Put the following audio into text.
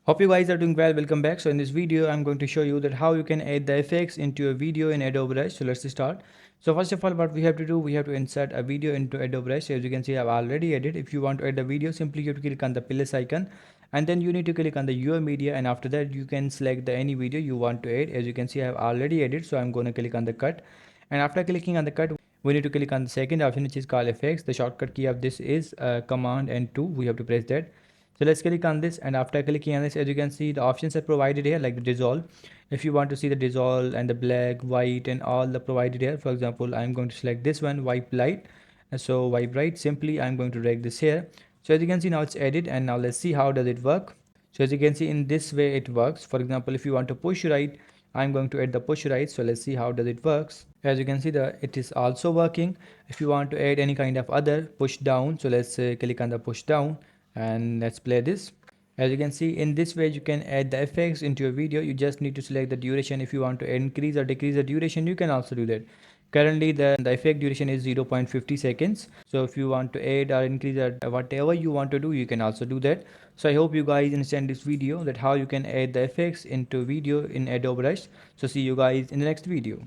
Hope you guys are doing well. Welcome back. So in this video, I'm going to show you that how you can add the effects into a video in Adobe Rush. So let's start. So first of all, what we have to do, we have to insert a video into Adobe Rush. As you can see, I've already added. If you want to add the video, simply you have to click on the plus icon, and then you need to click on the your media, and after that you can select the any video you want to add. As you can see, I've already added, so I'm going to click on the cut, and after clicking on the cut, we need to click on the second option, which is called effects. The shortcut key of this is command and 2. We have to press that. So let's click on this, and after clicking on this, as you can see, the options are provided here, like the dissolve. If you want to see the dissolve and the black, white, and all the provided here, for example, I'm going to select this one, wipe light. And so wipe right, simply I'm going to drag this here. So as you can see, now it's added, and now let's see how does it work. So as you can see, in this way it works. For example, if you want to push right, I'm going to add the push right. So let's see how does it works. As you can see, it is also working. If you want to add any kind of other push down, so let's click on the push down, and let's play this. As you can see, in this way you can add the effects into your video. You just need to select the duration. If you want to increase or decrease the duration, you can also do that. Currently the effect duration is 0.50 seconds. So if you want to add or increase or whatever you want to do, you can also do that. So I hope you guys understand this video, that how you can add the effects into video in Adobe Rush. So see you guys in the next video.